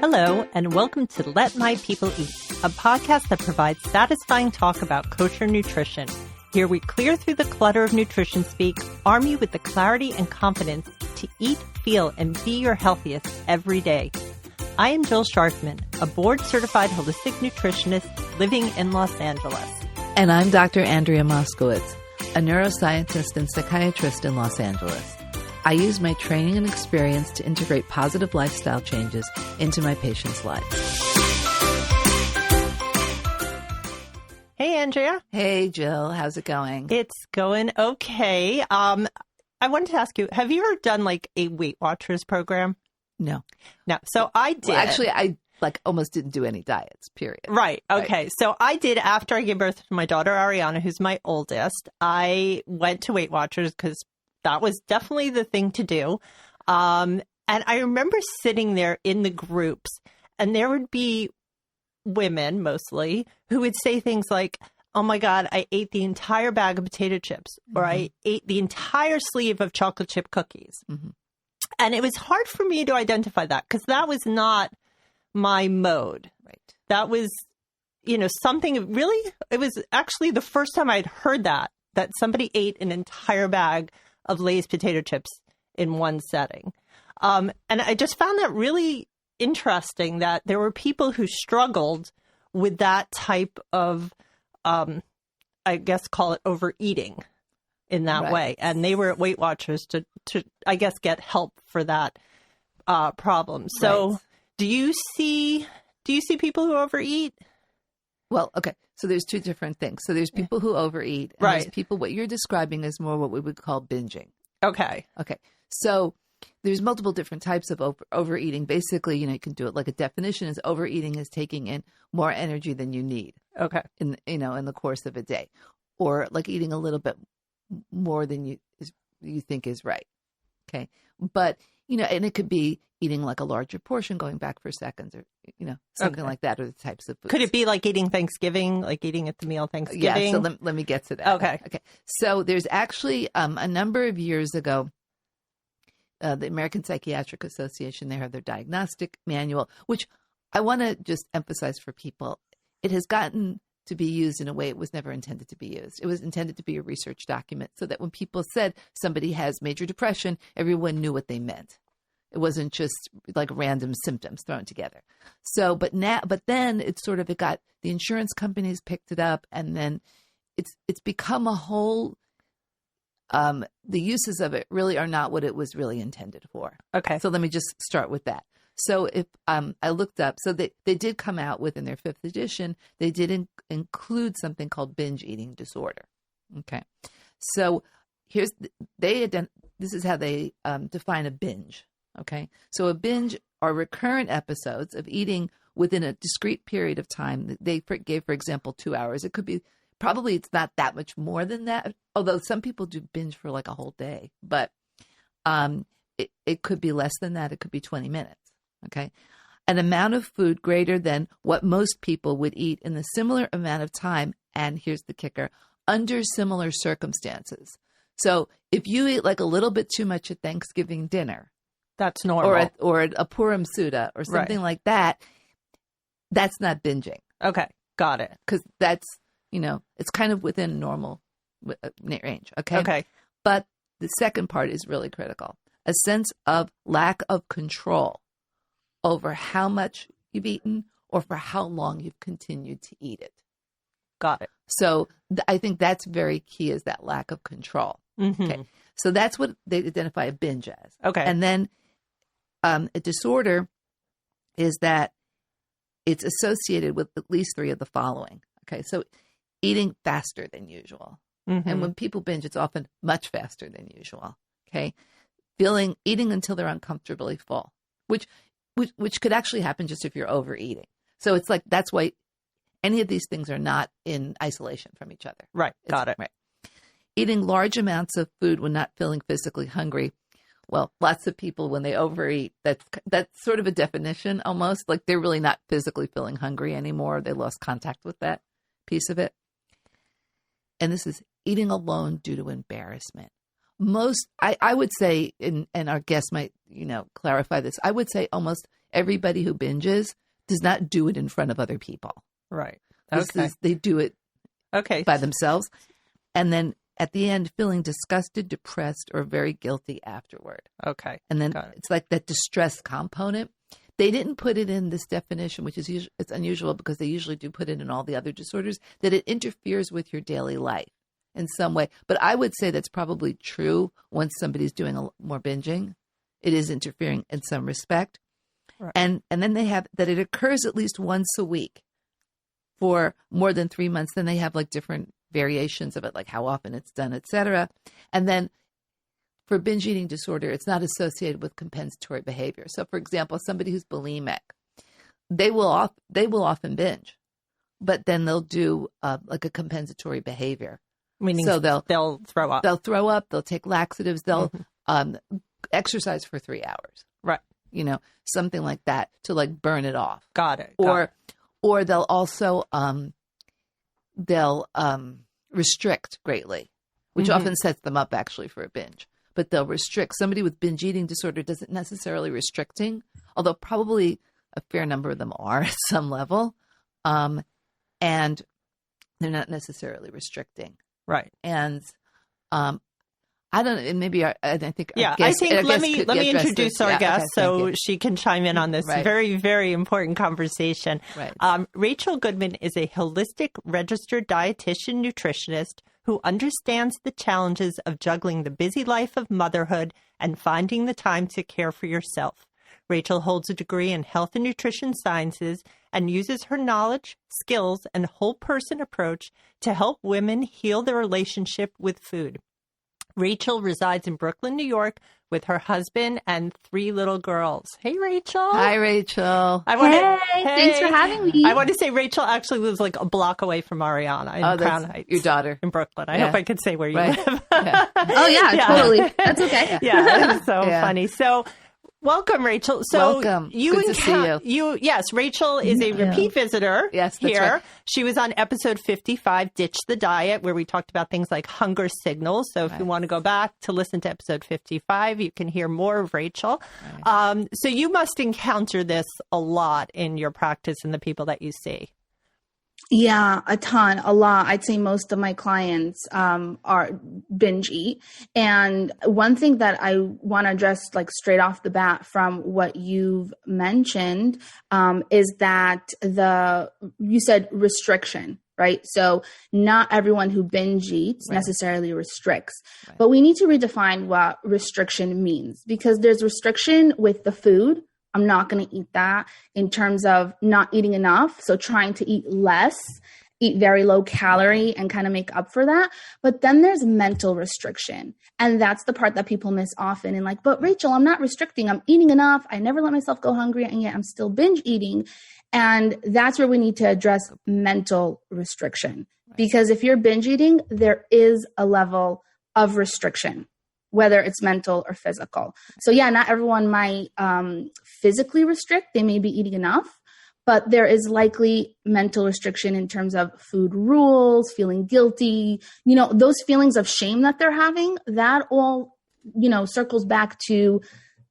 Hello, and welcome to Let My People Eat, a podcast that provides satisfying talk about kosher nutrition. Here we clear through the clutter of nutrition speak, arm you with the clarity and confidence to eat, feel, and be your healthiest every day. I am Jill Sharfman, a board-certified holistic nutritionist living in Los Angeles. And I'm Dr. Andrea Moskowitz, a neuroscientist and psychiatrist in Los Angeles. I use my training and experience to integrate positive lifestyle changes into my patients' lives. Hey, Andrea. Hey, Jill. How's it going? It's going okay. I wanted to ask you, have you ever done like a Weight Watchers program? No. No. So I did. Well, actually, I almost didn't do any diets, period. Right. Okay. Right. So I did after I gave birth to my daughter, Ariana, who's my oldest. I went to Weight Watchers because that was definitely the thing to do. And I remember sitting there in the groups, and there would be women mostly who would say things like, oh my God, I ate the entire bag of potato chips, or I ate the entire sleeve of chocolate chip cookies. Mm-hmm. And it was hard for me to identify that because that was not my mode. Right. That was, something really, it was actually the first time I'd heard that somebody ate an entire bag of Lay's potato chips in one setting. And I just found that really interesting that there were people who struggled with that type of, I guess, call it overeating in that way. And they were at Weight Watchers to I guess, get help for that problem. So do you see people who overeat? Well, okay. So there's two different things. So there's people who overeat. And there's people, what you're describing is more what we would call binging. Okay. Okay. So there's multiple different types of overeating. Basically, you can do it like a definition is overeating is taking in more energy than you need. Okay. In the course of a day, or like eating a little bit more than you think is right. Okay. But, and it could be eating like a larger portion, going back for seconds, or, something like that, or the types of foods. Could it be like eating Thanksgiving, like eating at the meal Thanksgiving? Yeah, so let me get to that. Okay. So there's actually a number of years ago, the American Psychiatric Association, they have their diagnostic manual, which I want to just emphasize for people. It has gotten to be used in a way it was never intended to be used. It was intended to be a research document so that when people said somebody has major depression, everyone knew what they meant. It wasn't just like random symptoms thrown together. So, but then it got, the insurance companies picked it up, and then it's become a whole, the uses of it really are not what it was really intended for. Okay. So let me just start with that. So if I looked up, so they did come out with, in their 5th edition, they did include something called binge eating disorder. Okay. So this is how they define a binge. Okay. So a binge are recurrent episodes of eating within a discrete period of time. They gave, for example, 2 hours. It could be, probably it's not that much more than that, although some people do binge for like a whole day, but it could be less than that. It could be 20 minutes. Okay. An amount of food greater than what most people would eat in a similar amount of time. And here's the kicker, under similar circumstances. So if you eat like a little bit too much at Thanksgiving dinner, that's normal. Or a Purim Suda or something like that, that's not binging. Okay. Got it. Because that's, it's kind of within normal range. Okay. Okay. But the second part is really critical. A sense of lack of control over how much you've eaten or for how long you've continued to eat it. Got it. So I think that's very key, is that lack of control. Mm-hmm. Okay. So that's what they identify a binge as. Okay. And then a disorder is that it's associated with at least 3 of the following. Okay. So eating faster than usual. Mm-hmm. And when people binge, it's often much faster than usual. Okay. Eating until they're uncomfortably full, which could actually happen just if you're overeating. So it's like, that's why any of these things are not in isolation from each other. Right. Got it. Right. Eating large amounts of food when not feeling physically hungry. Well, lots of people, when they overeat, that's sort of a definition almost, like they're really not physically feeling hungry anymore. They lost contact with that piece of it. And this is eating alone due to embarrassment. I would say, and our guest might, clarify this, I would say almost everybody who binges does not do it in front of other people. Right. They do it by Okay. themselves. And then at the end, feeling disgusted, depressed, or very guilty afterward. Okay. And then Got it. it's like that distress component. They didn't put it in this definition, which is it's unusual because they usually do put it in all the other disorders, that it interferes with your daily life in some way. But I would say that's probably true once somebody's doing more binging. It is interfering in some respect. Right. And then they have that it occurs at least once a week for more than 3 months. Then they have like different variations of it, like how often it's done, et cetera. And then for binge eating disorder, it's not associated with compensatory behavior. So, for example, somebody who's bulimic, they will often binge, but then they'll do like a compensatory behavior. Meaning so they'll throw up. They'll throw up. They'll take laxatives. They'll exercise for 3 hours. Right. Something like that to like burn it off. Got it. Or they'll also restrict greatly, which often sets them up actually for a binge. But they'll restrict. Somebody with binge eating disorder doesn't necessarily restricting, although probably a fair number of them are at some level, and they're not necessarily restricting. Right. And I don't. And maybe I think. Yeah, I think let me introduce our guest so she can chime in on this very, very important conversation. Right. Rachel Goodman is a holistic registered dietitian nutritionist who understands the challenges of juggling the busy life of motherhood and finding the time to care for yourself. Rachel holds a degree in health and nutrition sciences and uses her knowledge, skills, and whole person approach to help women heal their relationship with food. Rachel resides in Brooklyn, New York, with her husband and 3 little girls. Hey, Rachel. Hi, Rachel. Thanks for having me. I want to say Rachel actually lives like a block away from Ariana in Crown Heights. Your daughter. In Brooklyn. I hope I could say where you live. Yeah. Oh, yeah, totally. That's okay. Yeah, it's so funny. So welcome, Rachel. So welcome. Good to see you. Yes, Rachel is a repeat visitor that's here. Right. She was on episode 55, Ditch the Diet, where we talked about things like hunger signals. So if you want to go back to listen to episode 55, you can hear more of Rachel. Right. So you must encounter this a lot in your practice and the people that you see. Yeah, a lot. I'd say most of my clients are binge eat. And one thing that I want to address like straight off the bat from what you've mentioned is that you said restriction, right? So not everyone who binge eats necessarily restricts, but we need to redefine what restriction means, because there's restriction with the food. I'm not going to eat that in terms of not eating enough. So trying to eat less, eat very low calorie and kind of make up for that. But then there's mental restriction. And that's the part that people miss often. And like, but Rachel, I'm not restricting. I'm eating enough. I never let myself go hungry. And yet I'm still binge eating. And that's where we need to address mental restriction. Because if you're binge eating, there is a level of restriction, whether it's mental or physical. So yeah, not everyone might physically restrict. They may be eating enough, but there is likely mental restriction in terms of food rules, feeling guilty, those feelings of shame that they're having, that all, circles back to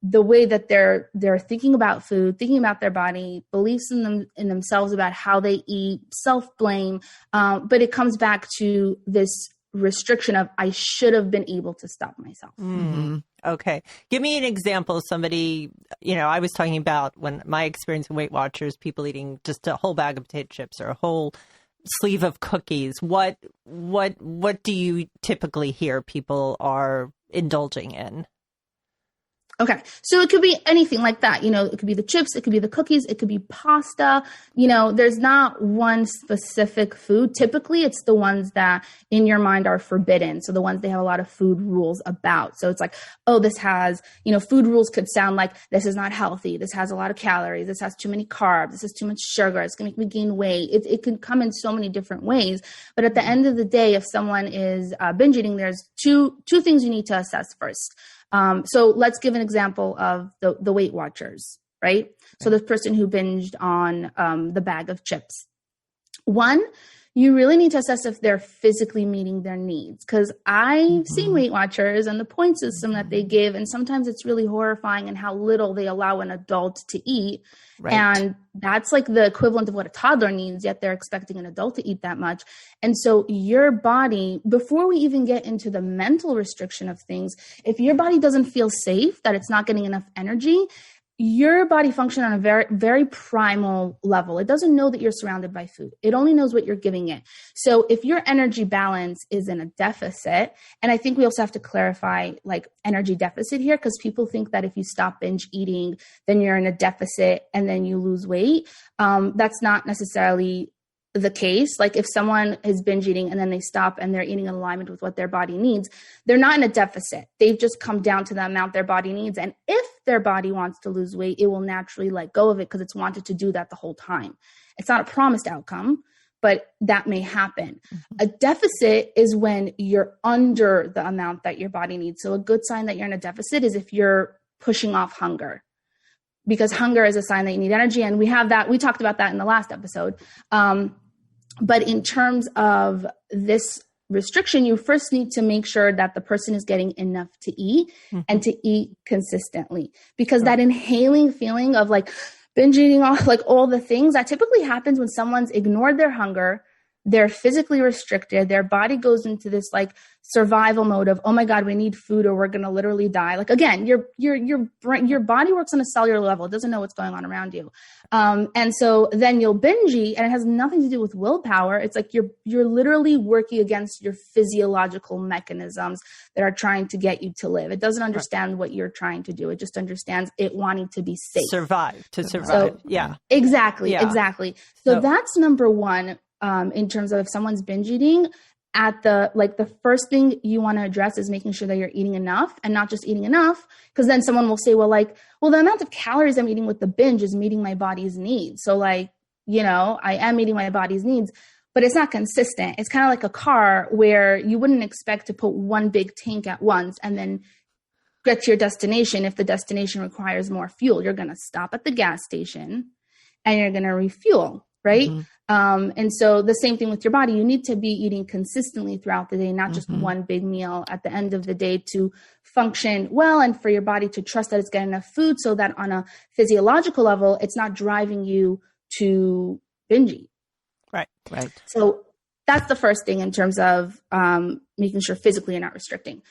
the way that they're thinking about food, thinking about their body, beliefs in themselves about how they eat, self-blame. But it comes back to this restriction of I should have been able to stop myself. Mm-hmm. Okay. Give me an example of somebody, I was talking about when my experience in Weight Watchers, people eating just a whole bag of potato chips or a whole sleeve of cookies. What do you typically hear people are indulging in? Okay. So it could be anything like that. It could be the chips, it could be the cookies, it could be pasta. There's not one specific food. Typically, it's the ones that in your mind are forbidden. So the ones they have a lot of food rules about. So it's like, oh, this has, food rules could sound like this is not healthy. This has a lot of calories. This has too many carbs. This has too much sugar. It's going to make me gain weight. It can come in so many different ways. But at the end of the day, if someone is binge eating, there's two things you need to assess first. So let's give an example of the Weight Watchers, right? So this person who binged on the bag of chips. One, you really need to assess if they're physically meeting their needs. Because I've seen Weight Watchers and the point system that they give, and sometimes it's really horrifying in how little they allow an adult to eat. Right. And that's like the equivalent of what a toddler needs, yet they're expecting an adult to eat that much. And so your body, before we even get into the mental restriction of things, if your body doesn't feel safe, that it's not getting enough energy, your body functions on a very, very primal level. It doesn't know that you're surrounded by food. It only knows what you're giving it. So if your energy balance is in a deficit, and I think we also have to clarify like energy deficit here, because people think that if you stop binge eating, then you're in a deficit and then you lose weight. That's not necessarily the case. Like if someone is binge eating and then they stop and they're eating in alignment with what their body needs, they're not in a deficit. They've just come down to the amount their body needs. And if their body wants to lose weight, it will naturally let go of it because it's wanted to do that the whole time. It's not a promised outcome, but that may happen. A deficit is when you're under the amount that your body needs. So a good sign that you're in a deficit is if you're pushing off hunger, because hunger is a sign that you need energy. And we talked about that in the last episode. But in terms of this restriction, you first need to make sure that the person is getting enough to eat and to eat consistently, because that inhaling feeling of like binge eating all the things that typically happens when someone's ignored their hunger, they're physically restricted, their body goes into this like survival mode of, oh my God, we need food or we're going to literally die. Like again, your body works on a cellular level. It doesn't know what's going on around you. And so then you'll binge eat, and it has nothing to do with willpower. It's like you're literally working against your physiological mechanisms that are trying to get you to live. It doesn't understand what you're trying to do. It just understands it wanting to be safe. Survive. So, yeah. Exactly. Yeah. Exactly. So that's number one. In terms of if someone's binge eating, the first thing you want to address is making sure that you're eating enough, and not just eating enough, because then someone will say, well, the amount of calories I'm eating with the binge is meeting my body's needs. So I am meeting my body's needs, but it's not consistent. It's kind of like a car where you wouldn't expect to put one big tank at once and then get to your destination. If the destination requires more fuel, you're going to stop at the gas station and you're going to refuel. Right. And so the same thing with your body, you need to be eating consistently throughout the day, not just one big meal at the end of the day to function well, and for your body to trust that it's getting enough food so that on a physiological level, it's not driving you to binge eat. Right. So that's the first thing in terms of making sure physically you're not restricting.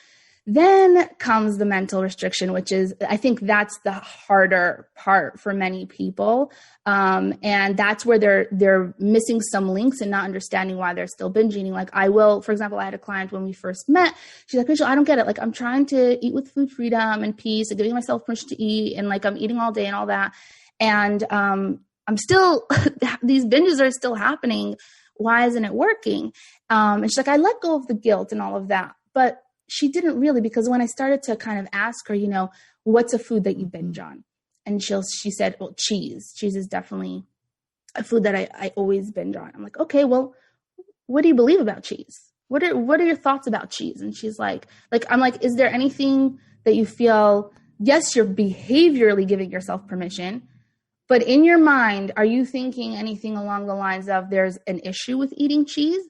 Then comes the mental restriction, which is, I think that's the harder part for many people. And that's where they're missing some links and not understanding why they're still binge eating. For example, I had a client when we first met. She's like, Rachel, I don't get it. Like, I'm trying to eat with food freedom and peace and giving myself permission to eat. And I'm eating all day and all that. And I'm still, these binges are still happening. Why isn't it working? And she's like, I let go of the guilt and all of that. But she didn't really, because when I started to kind of ask her, what's a food that you binge on? And she said, well, cheese. Cheese is definitely a food that I always binge on. I'm like, okay, well, what do you believe about cheese? What are your thoughts about cheese? And she's like, I'm like, is there anything that you feel, yes, you're behaviorally giving yourself permission, but in your mind, are you thinking anything along the lines of there's an issue with eating cheese?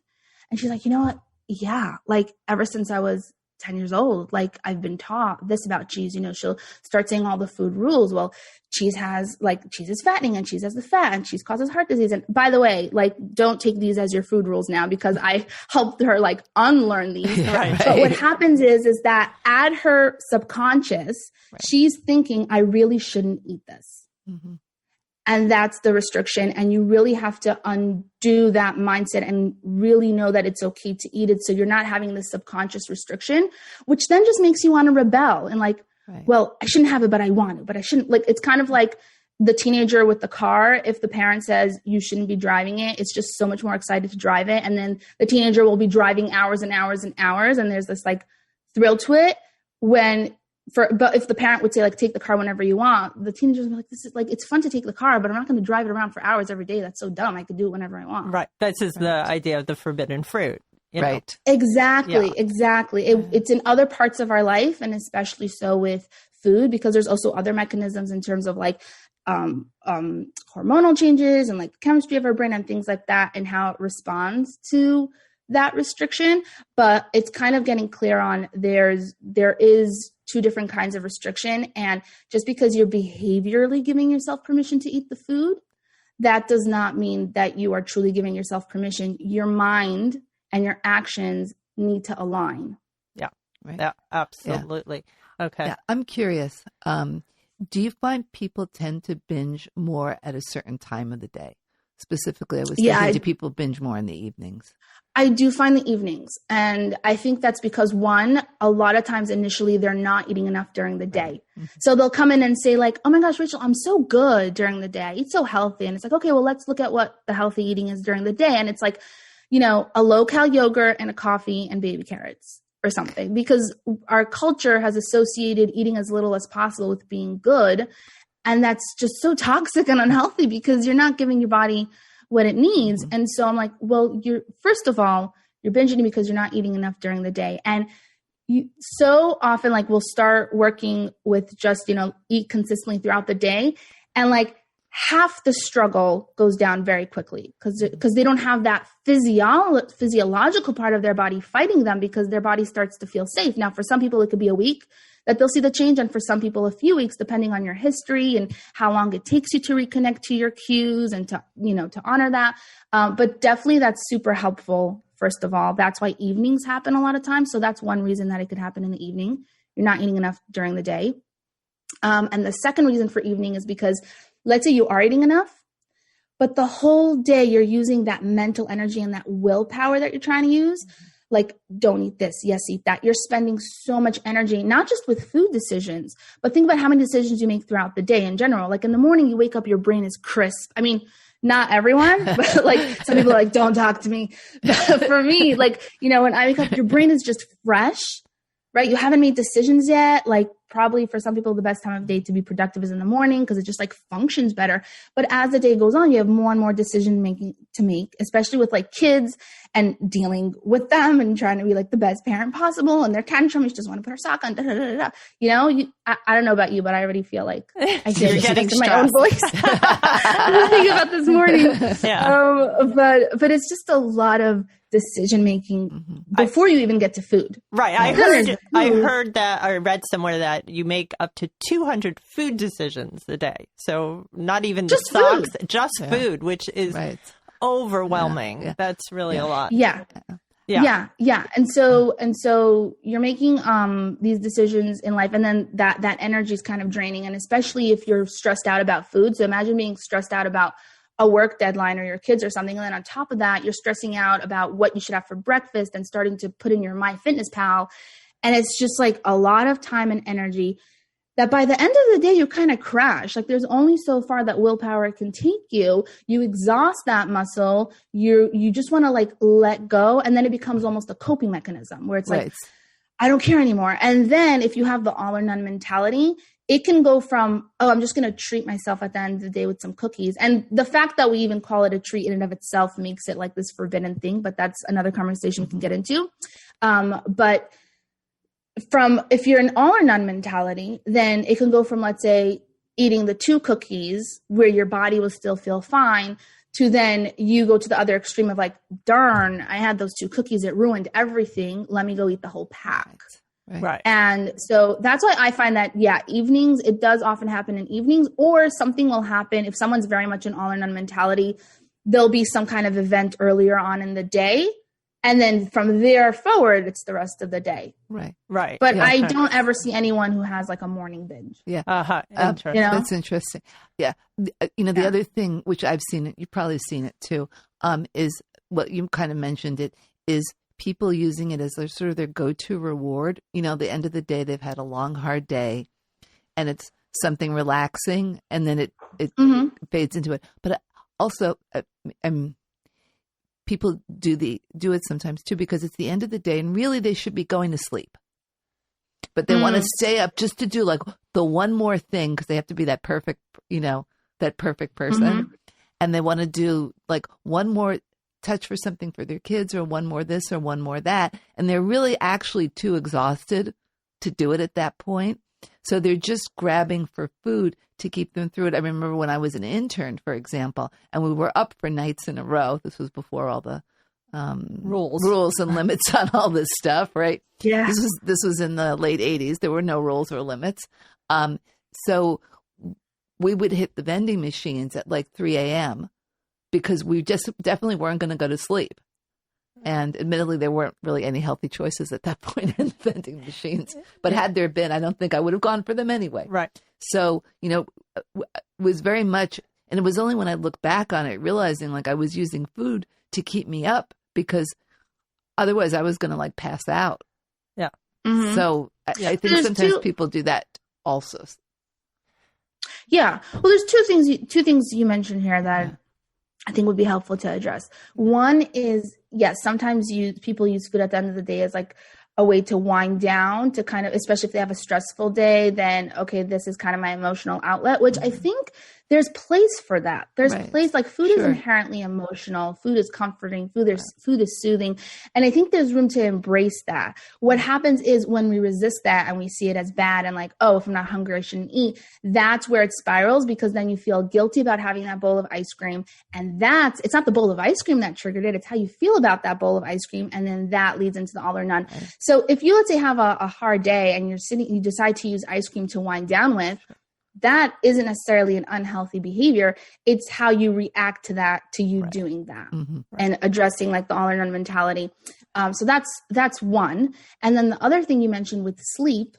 And she's like, you know what? Yeah. Ever since I was 10 years old, I've been taught this about cheese. She'll start saying all the food rules. Well, cheese is fattening, and cheese has the fat, and cheese causes heart disease. And by the way, don't take these as your food rules now, because I helped her unlearn these. Right. But what happens is that at her subconscious, she's thinking, I really shouldn't eat this. Mm-hmm. And that's the restriction. And you really have to undo that mindset and really know that it's okay to eat it. So you're not having this subconscious restriction, which then just makes you want to rebel and well, I shouldn't have it, but I want it, but I shouldn't. It's kind of like the teenager with the car. If the parent says you shouldn't be driving it, it's just so much more excited to drive it. And then the teenager will be driving hours and hours and hours. And there's this thrill to it but if the parent would say take the car whenever you want, the teenagers would be like, this is it's fun to take the car, but I'm not going to drive it around for hours every day. That's so dumb. I could do it whenever I want. Right. This is the idea of the forbidden fruit. Right. Exactly. Yeah. Exactly. It's in other parts of our life, and especially so with food, because there's also other mechanisms in terms of hormonal changes and like the chemistry of our brain and things like that and how it responds to that restriction. But it's kind of getting clear on there is two different kinds of restriction. And just because you're behaviorally giving yourself permission to eat the food, that does not mean that you are truly giving yourself permission. Your mind and your actions need to align. Yeah. Right. Yeah, absolutely. Yeah. Okay. Yeah, I'm curious. Do you find people tend to binge more at a certain time of the day? Specifically, I was thinking, do people binge more in the evenings? I do find the evenings. And I think that's because, one, a lot of times initially they're not eating enough during the day. Mm-hmm. So they'll come in and say like, oh my gosh, Rachel, I'm so good during the day. I eat so healthy. And it's like, okay, well, let's look at what the healthy eating is during the day. And it's like, you know, a low-cal yogurt and a coffee and baby carrots or something, because our culture has associated eating as little as possible with being good. And that's just so toxic and unhealthy because you're not giving your body what it needs. Mm-hmm. And so I'm like, well, first of all, you're binge eating because you're not eating enough during the day. And you so often like we'll start working with just, you know, eat consistently throughout the day. And like half the struggle goes down very quickly because they don't have that physiological part of their body fighting them because their body starts to feel safe. Now, for some people, it could be a week that they'll see the change. And for some people, a few weeks, depending on your history and how long it takes you to reconnect to your cues and to, you know, to honor that. But definitely that's super helpful. First of all, that's why evenings happen a lot of times. So that's one reason that it could happen in the evening. You're not eating enough during the day. And the second reason for evening is because let's say you are eating enough, but the whole day you're using that mental energy and that willpower that you're trying to use. Like, don't eat this. Yes, eat that. You're spending so much energy, not just with food decisions, but think about how many decisions you make throughout the day in general. Like in the morning, you wake up, your brain is crisp. I mean, not everyone, but like some people are like, don't talk to me. But for me, like, you know, when I wake up, your brain is just fresh, right? You haven't made decisions yet. Like probably for some people, the best time of day to be productive is in the morning because it just like functions better. But as the day goes on, you have more and more decision making to make, especially with like kids and dealing with them and trying to be like the best parent possible. And their tantrum, you just want to put her sock on. Da, da, da, da. You know, I don't know about you, but I already feel like I hear it in my own voice. I was thinking about this morning. Yeah. But it's just a lot of decision making before you even get to food. Right. I heard that, I read somewhere that you make up to 200 food decisions a day. So not even just the socks, just food, which is overwhelming. Yeah. That's really a lot. Yeah. And so you're making these decisions in life, and then that energy is kind of draining. And especially if you're stressed out about food. So imagine being stressed out about a work deadline or your kids or something. And then on top of that, you're stressing out about what you should have for breakfast and starting to put in your MyFitnessPal. And it's just like a lot of time and energy that by the end of the day, you kind of crash. Like there's only so far that willpower can take you. You exhaust that muscle. You just want to like let go. And then it becomes almost a coping mechanism where it's like, I don't care anymore. And then if you have the all or none mentality, it can go from, oh, I'm just going to treat myself at the end of the day with some cookies. And the fact that we even call it a treat in and of itself makes it like this forbidden thing, but that's another conversation we can get into. But if you're an all or none mentality, then it can go from, let's say, eating the 2 cookies where your body will still feel fine to then you go to the other extreme of like, darn, I had those 2 cookies. It ruined everything. Let me go eat the whole pack. Right. And so that's why I find that, evenings, it does often happen in evenings, or something will happen. If someone's very much an all or none mentality, there'll be some kind of event earlier on in the day. And then from there forward, it's the rest of the day. Right. But I don't ever see anyone who has like a morning binge. Yeah. Interesting. You know? That's interesting. Yeah. The other thing, which I've seen it, you've probably seen it too, is what you kind of mentioned it, is people using it as their sort of their go-to reward. You know, the end of the day, they've had a long, hard day and it's something relaxing, and then it fades into it. But also, people do it sometimes too, because it's the end of the day and really they should be going to sleep. But they want to stay up just to do like the one more thing because they have to be that perfect, that perfect person. And they want to do like one more touch for something for their kids, or one more this or one more that. And they're really actually too exhausted to do it at that point. So they're just grabbing for food to keep them through it. I remember when I was an intern, for example, and we were up for nights in a row. This was before all the rules and limits on all this stuff, right? Yeah. This was in the late 80s. There were no rules or limits. So we would hit the vending machines at like 3 a.m. because we just definitely weren't going to go to sleep. And admittedly, there weren't really any healthy choices at that point in the vending machines. But had there been, I don't think I would have gone for them anyway. Right. So, it was very much, and it was only when I look back on it, realizing like I was using food to keep me up because otherwise I was going to like pass out. Yeah. Mm-hmm. So I think sometimes people do that also. Yeah. Well, there's two things you mentioned here that I think would be helpful to address. One is, yes, sometimes people use food at the end of the day as like a way to wind down, to kind of, especially if they have a stressful day, then, okay, this is kind of my emotional outlet, which I think there's place for that. There's place, like food is inherently emotional. Food is comforting. Food is soothing. And I think there's room to embrace that. What happens is when we resist that and we see it as bad and like, oh, if I'm not hungry, I shouldn't eat. That's where it spirals, because then you feel guilty about having that bowl of ice cream. And it's not the bowl of ice cream that triggered it. It's how you feel about that bowl of ice cream. And then that leads into the all or none. Right. So if you, let's say, have a hard day and you decide to use ice cream to wind down with, that isn't necessarily an unhealthy behavior. It's how you react to that, to you doing that and addressing like the all or none mentality. So that's one. And then the other thing you mentioned with sleep.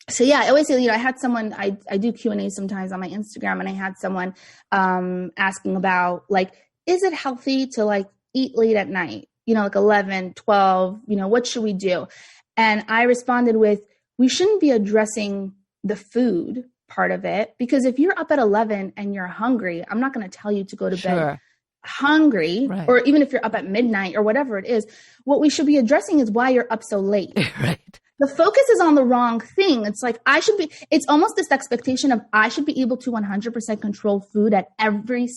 So yeah, I always say, I had someone, I do Q&A sometimes on my Instagram, and I had someone asking about like, is it healthy to like eat late at night? Like 11, 12, what should we do? And I responded with, we shouldn't be addressing the food part of it, because if you're up at 11 and you're hungry, I'm not going to tell you to go to bed hungry, or even if you're up at midnight or whatever it is. What we should be addressing is why you're up so late. Right. The focus is on the wrong thing. It's like it's almost this expectation of I should be able to 100% control food at every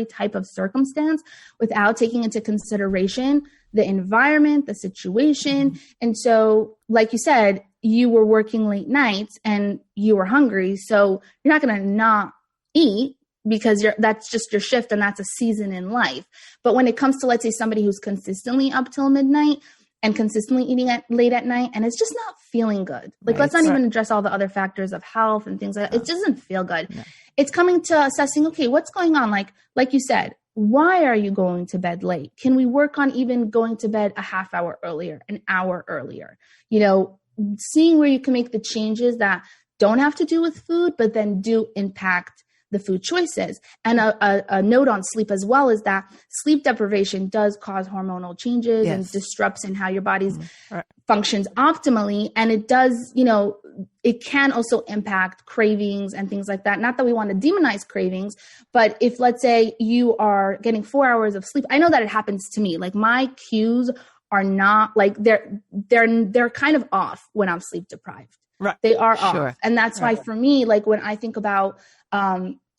type of circumstance without taking into consideration the environment, the situation. And so, like you said, you were working late nights and you were hungry. So you're not going to not eat because that's just your shift and that's a season in life. But when it comes to, let's say, somebody who's consistently up till midnight and consistently eating late at night, and it's just not feeling good. Like, let's not even address all the other factors of health and things like that. It doesn't feel good. No. It's coming to assessing, okay, what's going on? Like you said, why are you going to bed late? Can we work on even going to bed a half hour earlier, an hour earlier? Seeing where you can make the changes that don't have to do with food, but then do impact the food choices. And a note on sleep as well is that sleep deprivation does cause hormonal changes and disrupts in how your body functions optimally. And it does, it can also impact cravings and things like that. Not that we want to demonize cravings, but if, let's say, you are getting 4 hours of sleep, I know that it happens to me. Like, my cues are not like they're kind of off when I'm sleep deprived. Right. They are off. And that's why for me, like when I think about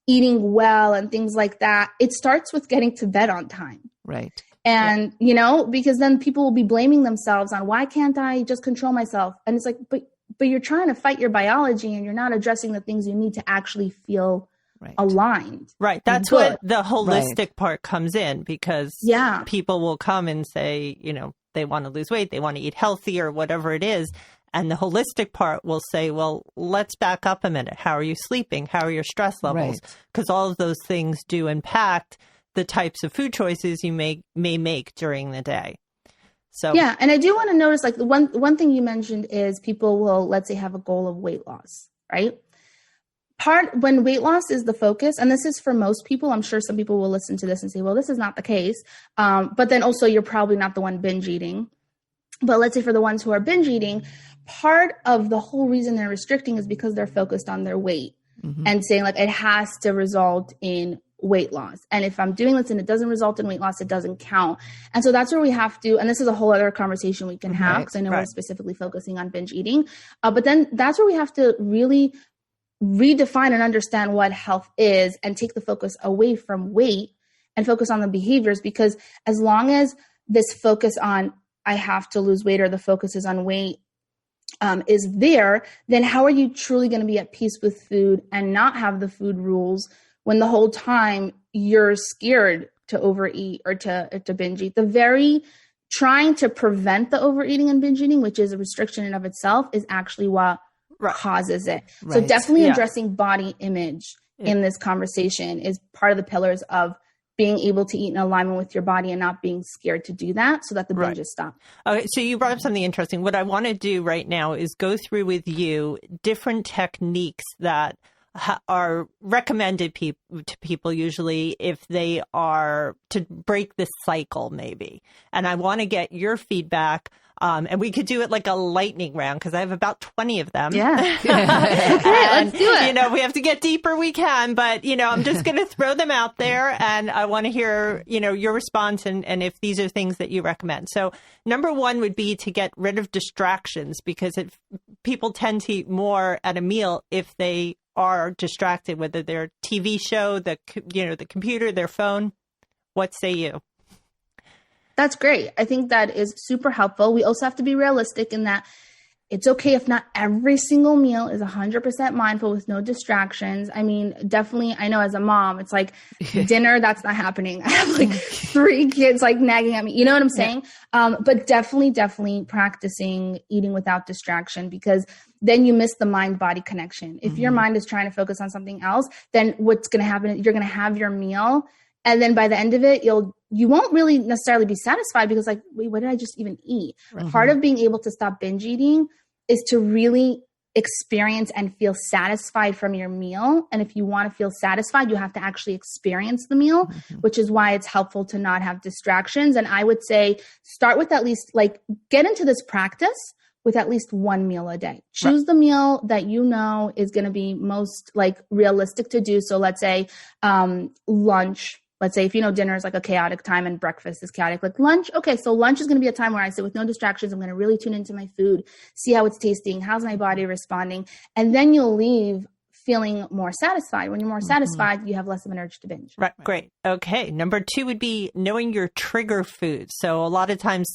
eating well and things like that, it starts with getting to bed on time. Right. And, because then people will be blaming themselves on, why can't I just control myself? And it's like, but you're trying to fight your biology and you're not addressing the things you need to actually feel aligned. Right. That's what the holistic part comes in, because people will come and say, they want to lose weight, they want to eat healthy or whatever it is. And the holistic part will say, well, let's back up a minute. How are you sleeping? How are your stress levels? Because all of those things do impact the types of food choices you may make during the day. So yeah, and I do want to notice, like, the one thing you mentioned is people will, let's say, have a goal of weight loss, right? When weight loss is the focus, and this is for most people, I'm sure some people will listen to this and say, well, this is not the case. But then also, you're probably not the one binge eating. But let's say for the ones who are binge eating, part of the whole reason they're restricting is because they're focused on their weight and saying, like, it has to result in weight loss. And if I'm doing this and it doesn't result in weight loss, it doesn't count. And so that's where we have to, and this is a whole other conversation we can have, because I know we're specifically focusing on binge eating. But then that's where we have to really redefine and understand what health is and take the focus away from weight and focus on the behaviors. Because as long as this focus on I have to lose weight, or the focus is on weight, is there, then how are you truly going to be at peace with food and not have the food rules when the whole time you're scared to overeat or to binge eat? The very trying to prevent the overeating and binge eating, which is a restriction in of itself, is actually what causes it. Right. So definitely addressing body image in this conversation is part of the pillars of being able to eat in alignment with your body and not being scared to do that so that the binges stop. Okay, so you brought up something interesting. What I want to do right now is go through with you different techniques that are recommended to people usually if they are to break this cycle maybe. And I want to get your feedback. And we could do it like a lightning round because I have about 20 of them. Yeah. Okay, let's do it. You know, we have to get deeper, we can, but, you know, I'm just going to throw them out there and I want to hear, you know, your response and if these are things that you recommend. So number one would be to get rid of distractions because people tend to eat more at a meal if they are distracted, whether they're TV show, the computer, their phone. What say you? That's great. I think that is super helpful. We also have to be realistic in that it's okay if not every single meal is 100% mindful with no distractions. I mean, definitely, I know as a mom, it's like dinner, that's not happening. I have like 3 kids like nagging at me. You know what I'm saying? But definitely practicing eating without distraction because then you miss the mind-body connection. If your mind is trying to focus on something else, then what's going to happen is you're going to have your meal. And then by the end of it, you won't really necessarily be satisfied because like, wait, what did I just even eat? Mm-hmm. Part of being able to stop binge eating is to really experience and feel satisfied from your meal. And if you want to feel satisfied, you have to actually experience the meal, which is why it's helpful to not have distractions. And I would say start with at least like get into this practice with at least 1 meal a day. Choose the meal that you know is going to be most like realistic to do. So let's say lunch. Let's say if you know dinner is like a chaotic time and breakfast is chaotic, like lunch. Okay, so lunch is going to be a time where I sit with no distractions. I'm going to really tune into my food, see how it's tasting, how's my body responding, and then you'll leave feeling more satisfied. When you're more satisfied, you have less of an urge to binge. Right, great. Okay, number 2 would be knowing your trigger foods. So a lot of times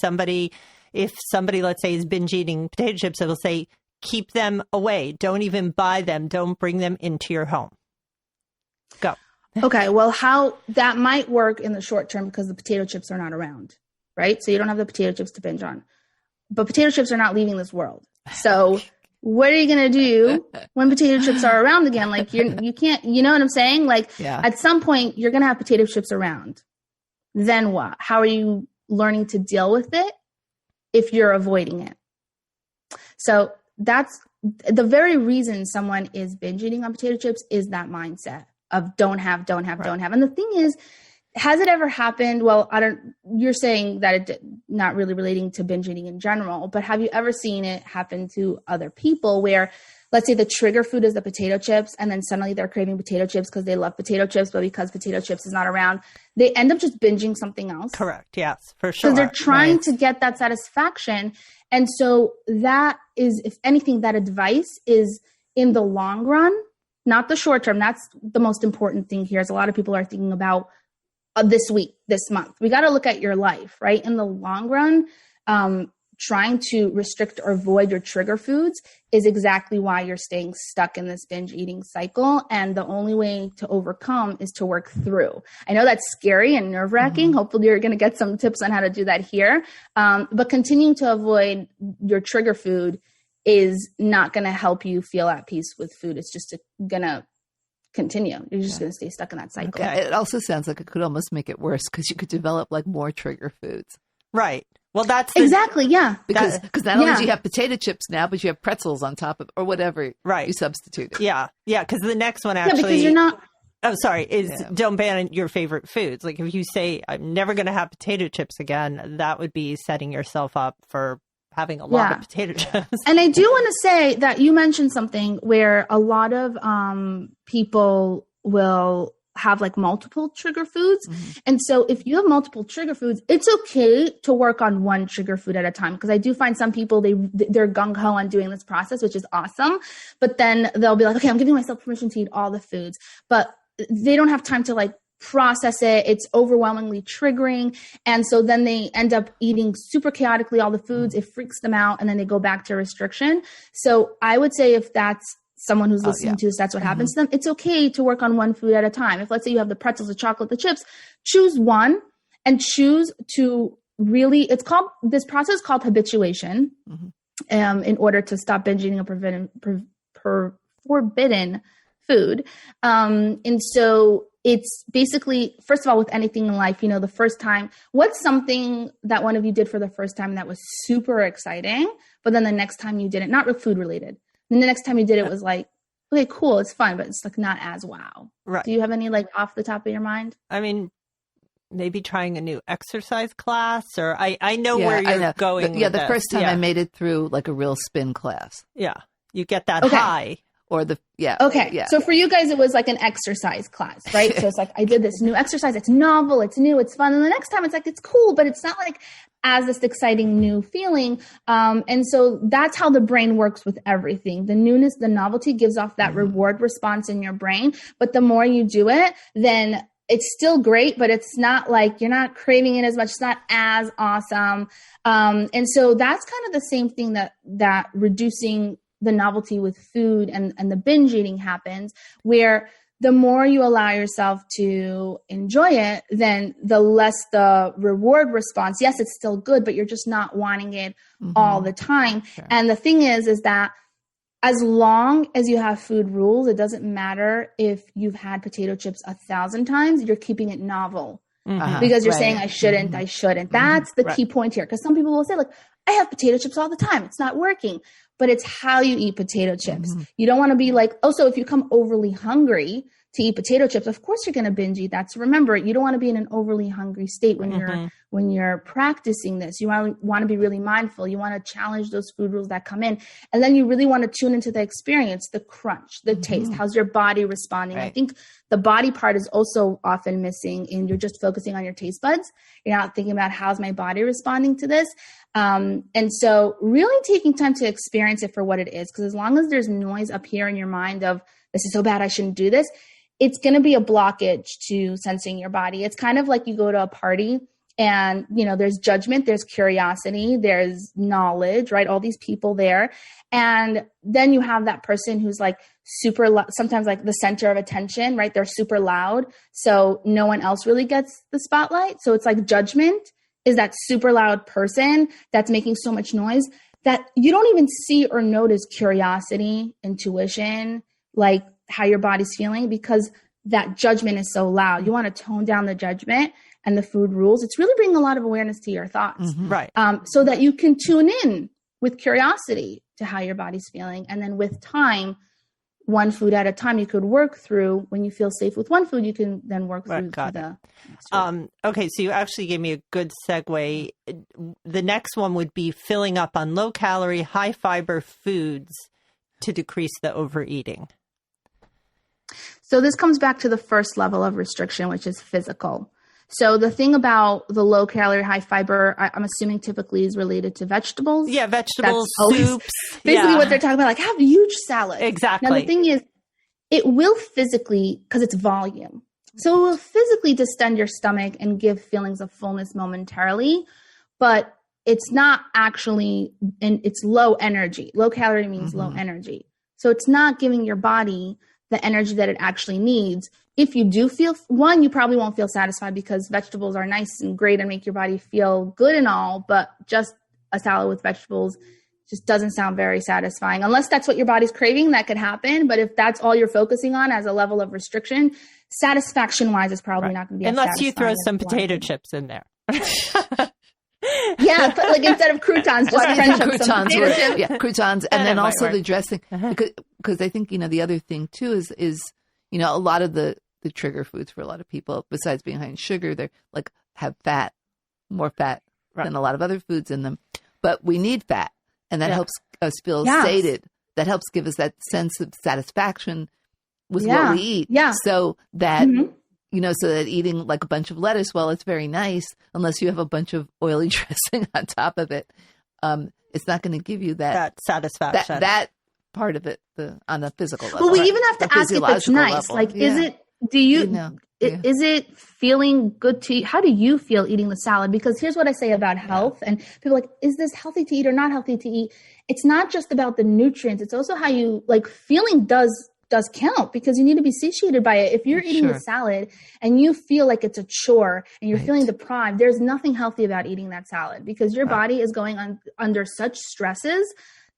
if somebody, let's say, is binge eating potato chips, it will say, keep them away. Don't even buy them. Don't bring them into your home. Go. Okay, well, how that might work in the short term because the potato chips are not around, right? So you don't have the potato chips to binge on. But potato chips are not leaving this world. So what are you going to do when potato chips are around again? Like you can't, you know what I'm saying? Like at some point you're going to have potato chips around. Then what? How are you learning to deal with it if you're avoiding it? So that's the very reason someone is binge eating on potato chips is that mindset of don't have. And the thing is, has it ever happened? Well, you're saying that it not really relating to binge eating in general, but have you ever seen it happen to other people where, let's say the trigger food is the potato chips and then suddenly they're craving potato chips because they love potato chips, but because potato chips is not around, they end up just binging something else? Correct. Yes, for sure. Because they're trying to get that satisfaction. And so that is, if anything, that advice is in the long run, not the short term. That's the most important thing here is a lot of people are thinking about this week, this month. We got to look at your life, right? In the long run, trying to restrict or avoid your trigger foods is exactly why you're staying stuck in this binge eating cycle. And the only way to overcome is to work through. I know that's scary and nerve wracking. Hopefully you're going to get some tips on how to do that here. But continuing to avoid your trigger food is not going to help you feel at peace with food. It's just going to continue. You're just going to stay stuck in that cycle. Okay. It also sounds like it could almost make it worse because you could develop like more trigger foods. Right. Well, that's exactly. Yeah. Because not only do you have potato chips now, but you have pretzels on top of, or whatever you substitute. Yeah. Yeah. Because the next one actually. Yeah, because you're not. Oh, sorry. Don't ban your favorite foods. Like if you say, I'm never going to have potato chips again, that would be setting yourself up for having a lot of potato chips. And I do want to say that you mentioned something where a lot of people will have like multiple trigger foods. And so if you have multiple trigger foods, it's okay to work on one trigger food at a time. Because I do find some people, they're gung-ho on doing this process, which is awesome. But then they'll be like, okay, I'm giving myself permission to eat all the foods. But they don't have time to like process it. It's overwhelmingly triggering. And so then they end up eating super chaotically all the foods. It freaks them out. And then they go back to restriction. So I would say if that's someone who's listening to this, that's what happens to them. It's okay to work on one food at a time. If let's say you have the pretzels, the chocolate, the chips, choose one and choose to really, this process is called habituation. In order to stop binge eating a forbidden food. And so it's basically, first of all, with anything in life, the first time, what's something that one of you did for the first time that was super exciting, but then the next time you did it, not food related. And the next time you did it was like, okay, cool, it's fun, but it's like not as wow. Right. Do you have any like off the top of your mind? I mean, maybe trying a new exercise class, or I know where you're going. The first time I made it through like a real spin class. Yeah. You get that high. Or So for you guys, it was like an exercise class, right? So it's like, I did this new exercise. It's novel. It's new. It's fun. And the next time it's like, it's cool, but it's not like as this exciting new feeling. And so that's how the brain works with everything. The newness, the novelty gives off that reward response in your brain. But the more you do it, then it's still great, but it's not like you're not craving it as much. It's not as awesome. And so that's kind of the same thing that reducing the novelty with food and the binge eating happens, where the more you allow yourself to enjoy it, then the less the reward response. Yes, it's still good, but you're just not wanting it all the time. Sure. And the thing is that as long as you have food rules, it doesn't matter if you've had potato chips 1,000 times, you're keeping it novel. Because you're saying, I shouldn't. That's the key point here. Because some people will say, like, I have potato chips all the time. It's not working. But it's how you eat potato chips. You don't want to be like, so if you come overly hungry to eat potato chips, of course you're going to binge eat that. So remember, you don't want to be in an overly hungry state when you're practicing this. You want to be really mindful. You want to challenge those food rules that come in. And then you really want to tune into the experience, the crunch, the taste. How's your body responding? Right. I think the body part is also often missing, and you're just focusing on your taste buds. You're not thinking about how's my body responding to this. And so really taking time to experience it for what it is, because as long as there's noise up here in your mind of this is so bad, I shouldn't do this, it's going to be a blockage to sensing your body. It's kind of like you go to a party and, there's judgment, there's curiosity, there's knowledge, right? All these people there. And then you have that person who's like super, sometimes like the center of attention, right? They're super loud. So no one else really gets the spotlight. So it's like judgment is that super loud person that's making so much noise that you don't even see or notice curiosity, intuition, like how your body's feeling, because that judgment is so loud. You want to tone down the judgment and the food rules. It's really bringing a lot of awareness to your thoughts, right? So that you can tune in with curiosity to how your body's feeling. And then with time, one food at a time, you could work through. When you feel safe with one food, you can then work through the next food. Okay, so you actually gave me a good segue. The next one would be filling up on low-calorie, high-fiber foods to decrease the overeating. So this comes back to the first level of restriction, which is physical. So the thing about the low calorie, high fiber, I'm assuming typically is related to vegetables. Yeah, vegetables, soups. Basically what they're talking about, like have huge salad. Exactly. Now the thing is, it will physically, because it's volume. So it will physically distend your stomach and give feelings of fullness momentarily, but it's not actually, and it's low energy. Low calorie means low energy. So it's not giving your body the energy that it actually needs. If you do feel, one, you probably won't feel satisfied because vegetables are nice and great and make your body feel good and all, but just a salad with vegetables just doesn't sound very satisfying. Unless that's what your body's craving, that could happen. But if that's all you're focusing on as a level of restriction, satisfaction-wise is probably not going to be as unless you throw satisfying some potato chips in there. Yeah, but like instead of croutons, just crunch up some potato chips. Yeah, croutons, and then also the dressing. Because I think the other thing too is a lot of the trigger foods for a lot of people, besides being high in sugar, they're like have more fat than a lot of other foods in them. But we need fat, and that helps us feel sated. That helps give us that sense of satisfaction with what we eat. Yeah. So that. So that eating like a bunch of lettuce, well, it's very nice, unless you have a bunch of oily dressing on top of it. It's not going to give you that satisfaction. That part of it on the physical level. Well, we even have to ask if it's nice. Level. Like, is it Do you, You know, yeah. is it feeling good to you? How do you feel eating the salad? Because here's what I say about health, and people are like, is this healthy to eat or not healthy to eat? It's not just about the nutrients. It's also how you like feeling does count, because you need to be satiated by it. If you're eating the salad and you feel like it's a chore and you're feeling deprived, there's nothing healthy about eating that salad, because your body is going under such stresses.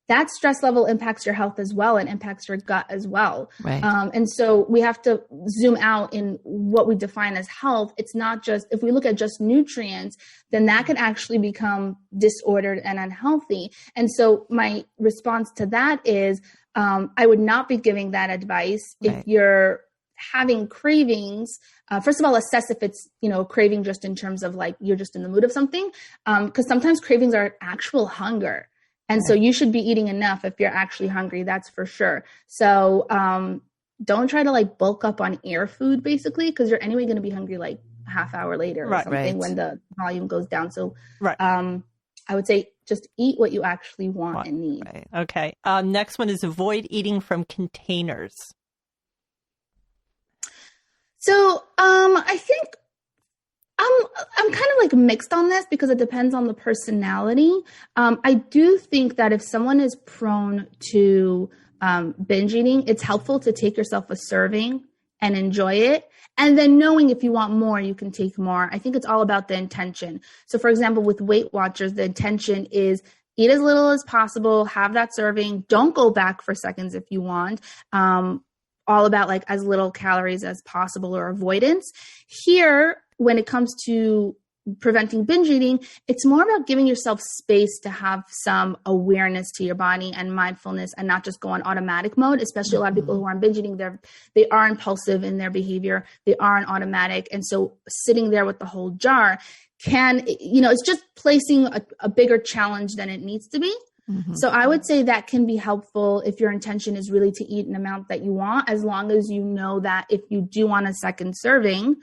That stress level impacts your health as well and impacts your gut as well. Right. And so we have to zoom out in what we define as health. It's not just, if we look at just nutrients, then that could actually become disordered and unhealthy. And so my response to that is, I would not be giving that advice if you're having cravings. First of all, assess if it's, craving just in terms of like, you're just in the mood of something. Because sometimes cravings are actual hunger. And so you should be eating enough if you're actually hungry. That's for sure. So don't try to like bulk up on air food, basically, because you're anyway going to be hungry like a half hour later or something when the volume goes down. So I would say just eat what you actually want and need. Right. Okay. Next one is avoid eating from containers. So I think I'm kind of like mixed on this, because it depends on the personality. I do think that if someone is prone to binge eating, it's helpful to take yourself a serving and enjoy it. And then knowing if you want more, you can take more. I think it's all about the intention. So for example, with Weight Watchers, the intention is eat as little as possible, have that serving, don't go back for seconds if you want. All about like as little calories as possible or avoidance. Here, when it comes to preventing binge eating, it's more about giving yourself space to have some awareness to your body and mindfulness, and not just go on automatic mode. Especially a lot of people who are on binge eating, they are impulsive in their behavior. They are on automatic. And so sitting there with the whole jar it's just placing a bigger challenge than it needs to be. Mm-hmm. So I would say that can be helpful if your intention is really to eat an amount that you want, as long as you know that if you do want a second serving,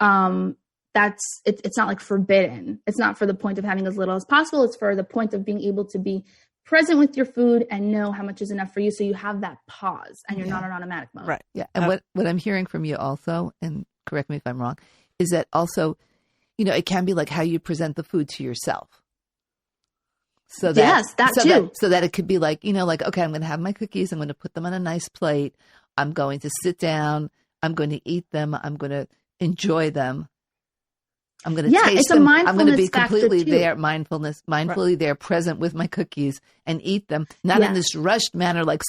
it's not like forbidden. It's not for the point of having as little as possible. It's for the point of being able to be present with your food and know how much is enough for you. So you have that pause and you're not on automatic mode. Right. Yeah. And what I'm hearing from you also, and correct me if I'm wrong, is that also, it can be like how you present the food to yourself. So that, so that it could be like, okay, I'm going to have my cookies. I'm going to put them on a nice plate. I'm going to sit down. I'm going to eat them. I'm going to enjoy them. I'm going to taste them. I'm going to be completely there, mindfully there, present with my cookies and eat them. Not in this rushed manner, like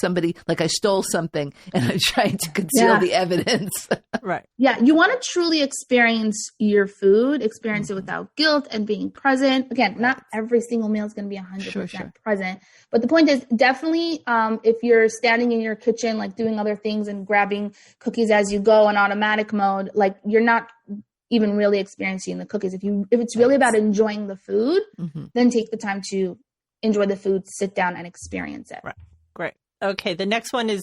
I stole something and I'm trying to conceal the evidence. Right. Yeah. You want to truly experience your food, experience it without guilt and being present. Again, not every single meal is going to be 100% present. But the point is definitely if you're standing in your kitchen, like doing other things and grabbing cookies as you go in automatic mode, like you're not even really experiencing the cookies. If it's really about enjoying the food, then take the time to enjoy the food, sit down and experience it. Right. Great. Okay. The next one is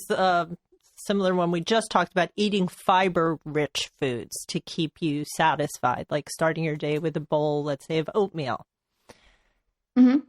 similar one we just talked about, eating fiber-rich foods to keep you satisfied, like starting your day with a bowl, let's say, of oatmeal. Mm-hmm.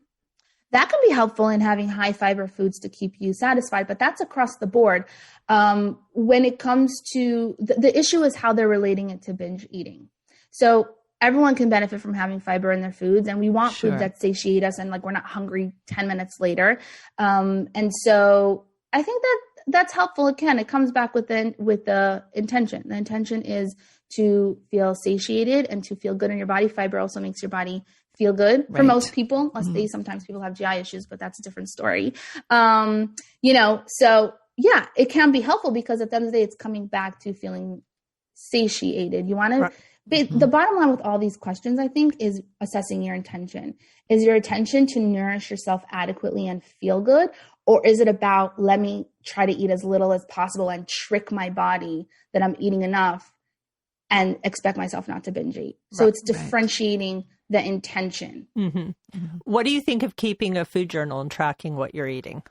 That can be helpful in having high fiber foods to keep you satisfied, but that's across the board. When it comes to the issue is how they're relating it to binge eating. So everyone can benefit from having fiber in their foods, and we want food that satiate us and like we're not hungry 10 minutes later. And so I think that's helpful. It comes back with the intention. The intention is to feel satiated and to feel good in your body. Fiber also makes your body feel good for most people. Sometimes people have GI issues, but that's a different story. So yeah, it can be helpful because at the end of the day, it's coming back to feeling satiated. You want to, the bottom line with all these questions, I think, is assessing your intention. Is your intention to nourish yourself adequately and feel good? Or is it about, let me try to eat as little as possible and trick my body that I'm eating enough and expect myself not to binge eat? So it's differentiating the intention. Mm-hmm. Mm-hmm. What do you think of keeping a food journal and tracking what you're eating?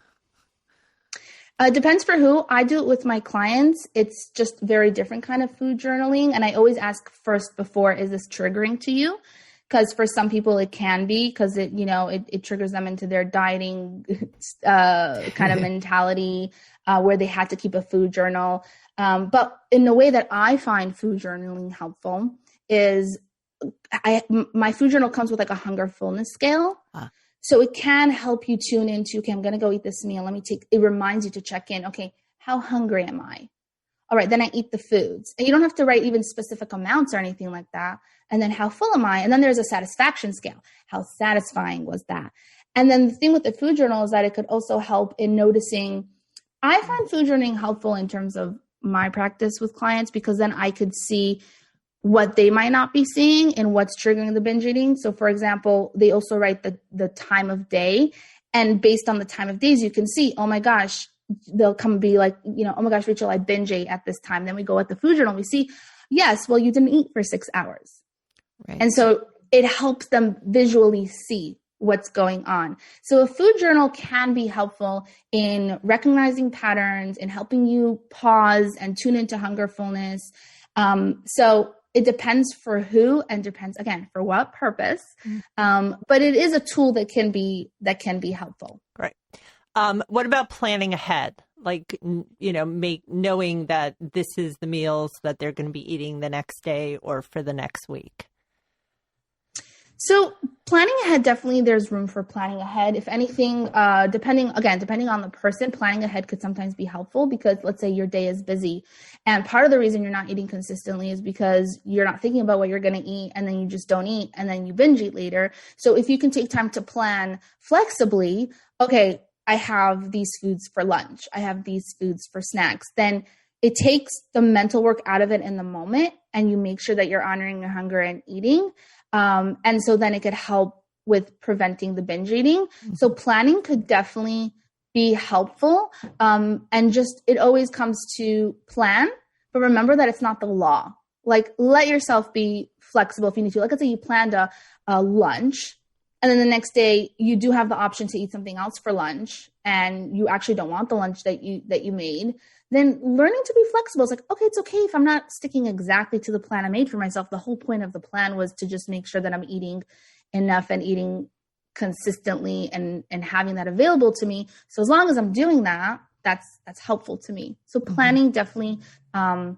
Depends for who. I do it with my clients. It's just very different kind of food journaling. And I always ask first before, is this triggering to you? because for some people it can be, because it triggers them into their dieting kind of mentality where they had to keep a food journal. But in the way that I find food journaling helpful is my food journal comes with like a hunger fullness scale. So it can help you tune into, okay, I'm going to go eat this meal. It reminds you to check in. Okay, how hungry am I? All right, then I eat the foods. And you don't have to write even specific amounts or anything like that. And then how full am I? And then there's a satisfaction scale. How satisfying was that? And then the thing with the food journal is that it could also help in noticing. I find food journaling helpful in terms of my practice with clients, because then I could see what they might not be seeing and what's triggering the binge eating. So for example, they also write the time of day, and based on the time of days, you can see, oh my gosh, they'll come be like, oh my gosh, Rachel, I binge ate at this time. Then we go at the food journal, we see, yes, well, you didn't eat for 6 hours. Right. And so it helps them visually see what's going on. So a food journal can be helpful in recognizing patterns and helping you pause and tune into hunger fullness. So it depends for who and depends, again, for what purpose. But it is a tool that can be helpful. Right. What about planning ahead? Like, knowing that this is the meals that they're going to be eating the next day or for the next week. So planning ahead, definitely there's room for planning ahead. If anything, depending on the person, planning ahead could sometimes be helpful, because let's say your day is busy. And part of the reason you're not eating consistently is because you're not thinking about what you're going to eat, and then you just don't eat, and then you binge eat later. So if you can take time to plan flexibly, okay, I have these foods for lunch, I have these foods for snacks, then it takes the mental work out of it in the moment, and you make sure that you're honoring your hunger and eating. And so then it could help with preventing the binge eating. So planning could definitely be helpful. And just, it always comes to plan, but remember that it's not the law. Like, let yourself be flexible if you need to. Like, let's say you planned a lunch, and then the next day you do have the option to eat something else for lunch, and you actually don't want the lunch that you made. Then learning to be flexible is like, okay, it's okay if I'm not sticking exactly to the plan I made for myself. The whole point of the plan was to just make sure that I'm eating enough and eating consistently and having that available to me. So as long as I'm doing that, that's helpful to me. So planning definitely, I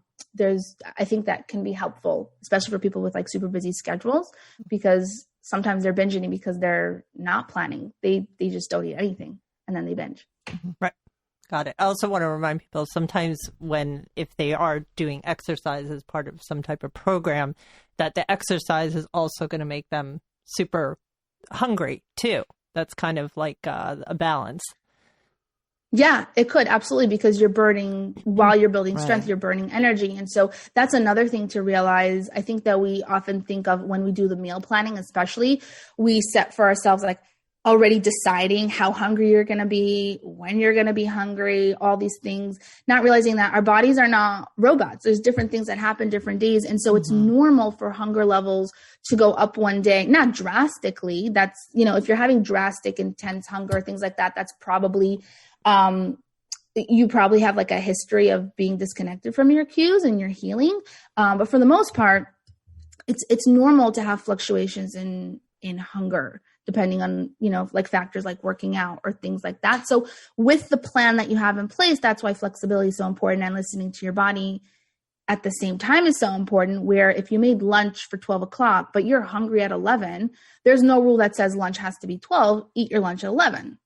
think that can be helpful, especially for people with like super busy schedules, because sometimes they're binge eating because they're not planning. They just don't eat anything, and then they binge. Right. Got it. I also want to remind people, sometimes if they are doing exercise as part of some type of program, that the exercise is also going to make them super hungry too. That's kind of like a balance. Yeah, it could, absolutely, because you're burning, while you're building strength, you're burning energy. And so that's another thing to realize. I think that we often think of when we do the meal planning, especially, we set for ourselves like already deciding how hungry you're going to be, when you're going to be hungry, all these things, not realizing that our bodies are not robots. There's different things that happen different days. And so it's normal for hunger levels to go up one day, not drastically. That's, if you're having drastic, intense hunger, things like that, that's probably, you probably have like a history of being disconnected from your cues and your healing. But for the most part, it's normal to have fluctuations in hunger, depending on, like factors like working out or things like that. So with the plan that you have in place, that's why flexibility is so important, and listening to your body at the same time is so important, where if you made lunch for 12 o'clock, but you're hungry at 11, there's no rule that says lunch has to be 12, eat your lunch at 11.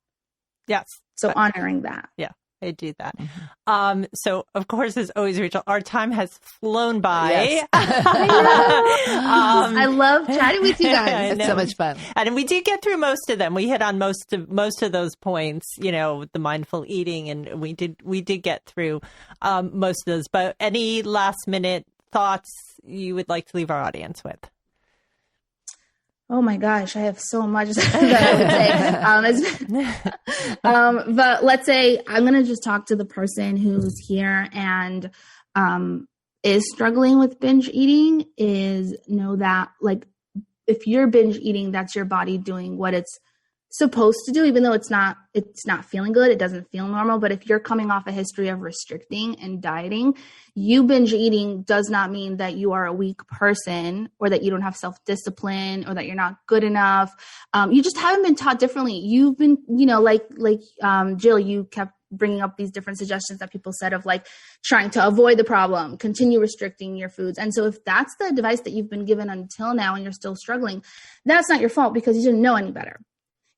Yes. So honoring that. Yeah, I do that. So of course, as always, Rachel, our time has flown by. Yes. I love chatting with you guys. It's so much fun. And we did get through most of them. We hit on most of those points, the mindful eating, and we did get through most of those. But any last minute thoughts you would like to leave our audience with? Oh my gosh, I have so much that I would say. But let's say I'm going to just talk to the person who's here and is struggling with binge eating, is know that, like, if you're binge eating, that's your body doing what it's supposed to do, even though it's not feeling good. It doesn't feel normal. But if you're coming off a history of restricting and dieting, you binge eating does not mean that you are a weak person or that you don't have self-discipline or that you're not good enough. You just haven't been taught differently. You've been, like Jill, you kept bringing up these different suggestions that people said of like trying to avoid the problem, continue restricting your foods. And so if that's the advice that you've been given until now and you're still struggling, that's not your fault because you didn't know any better.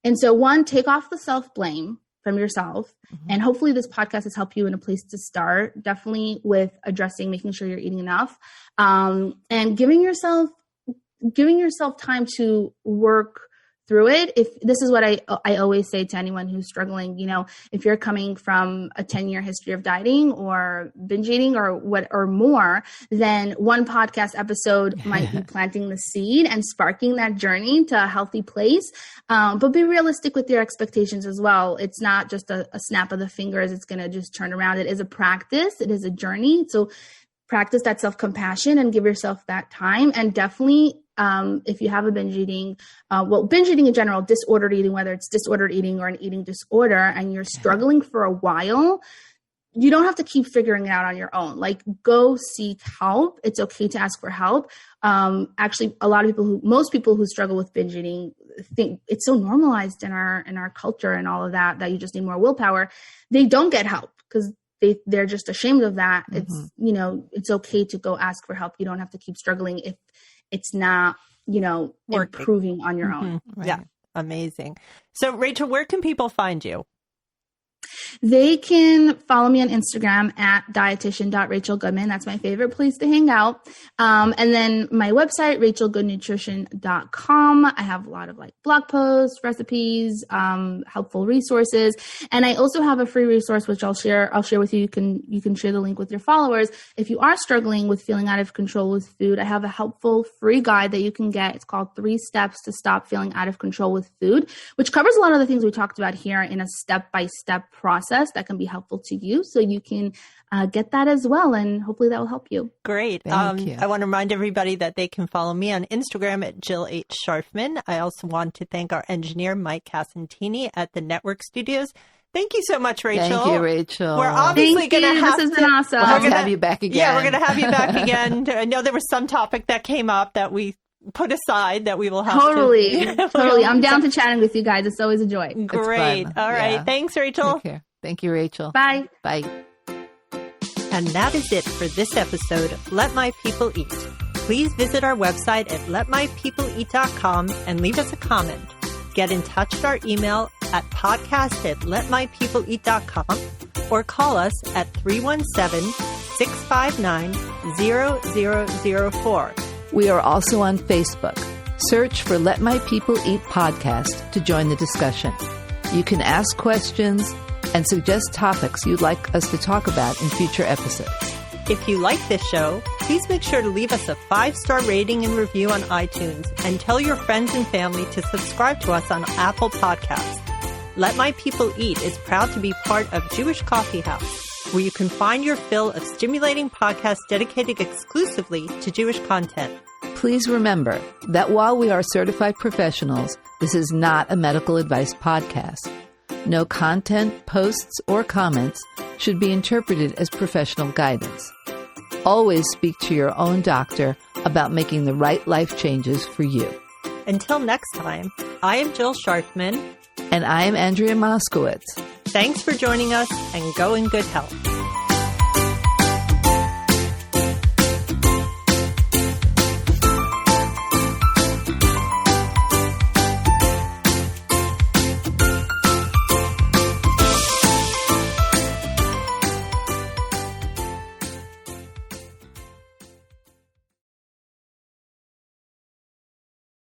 And so one, take off the self-blame from yourself. Mm-hmm. And hopefully this podcast has helped you in a place to start, definitely with addressing, making sure you're eating enough, and giving yourself time to work through it. If this is what I always say to anyone who's struggling, if you're coming from a 10-year history of dieting or binge eating or more, then one podcast episode might be planting the seed and sparking that journey to a healthy place. But be realistic with your expectations as well. It's not just a snap of the fingers. It's going to just turn around. It is a practice. It is a journey. So practice that self-compassion and give yourself that time. And definitely, if you have a binge eating, binge eating in general, disordered eating, whether it's disordered eating or an eating disorder, and you're struggling for a while, you don't have to keep figuring it out on your own. Like, go seek help. It's okay to ask for help. Actually, most people who struggle with binge eating think it's so normalized in our culture and all of that you just need more willpower. They don't get help because they're just ashamed of that. Mm-hmm. It's okay to go ask for help. You don't have to keep struggling if it's not, improving on your own. Right. Yeah. Amazing. So Rachel, where can people find you? They can follow me on Instagram at dietitian.rachelgoodman. That's my favorite place to hang out. And then my website, rachelgoodnutrition.com. I have a lot of blog posts, recipes, helpful resources. And I also have a free resource, which I'll share with you. You can share the link with your followers. If you are struggling with feeling out of control with food, I have a helpful free guide that you can get. It's called 3 Steps to Stop Feeling Out of Control with Food, which covers a lot of the things we talked about here in a step-by-step process that can be helpful to you. So you can get that as well. And hopefully that will help you. Great. Thank you. I want to remind everybody that they can follow me on Instagram at Jill H. Scharfman. I also want to thank our engineer, Mike Casantini at the Network Studios. Thank you so much, Rachel. Thank you, Rachel. We're obviously going to have This has been awesome. We'll have you back again. Yeah, we're going to have you back again. I know there was some topic that came up that we put aside that we will have Totally. I'm down to chatting with you guys. It's always a joy. Great. All right. Yeah. Thanks, Rachel. Take care. Thank you, Rachel. Bye. Bye. And that is it for this episode of Let My People Eat. Please visit our website at letmypeopleeat.com and leave us a comment. Get in touch with our email at podcast@letmypeopleeat.com or call us at 317-659-0004. We are also on Facebook. Search for Let My People Eat podcast to join the discussion. You can ask questions and suggest topics you'd like us to talk about in future episodes. If you like this show, please make sure to leave us a 5-star rating and review on iTunes and tell your friends and family to subscribe to us on Apple Podcasts. Let My People Eat is proud to be part of Jewish Coffee House, where you can find your fill of stimulating podcasts dedicated exclusively to Jewish content. Please remember that while we are certified professionals, this is not a medical advice podcast. No content, posts, or comments should be interpreted as professional guidance. Always speak to your own doctor about making the right life changes for you. Until next time, I am Jill Scharfman. And I am Andrea Moskowitz. Thanks for joining us, and go in good health.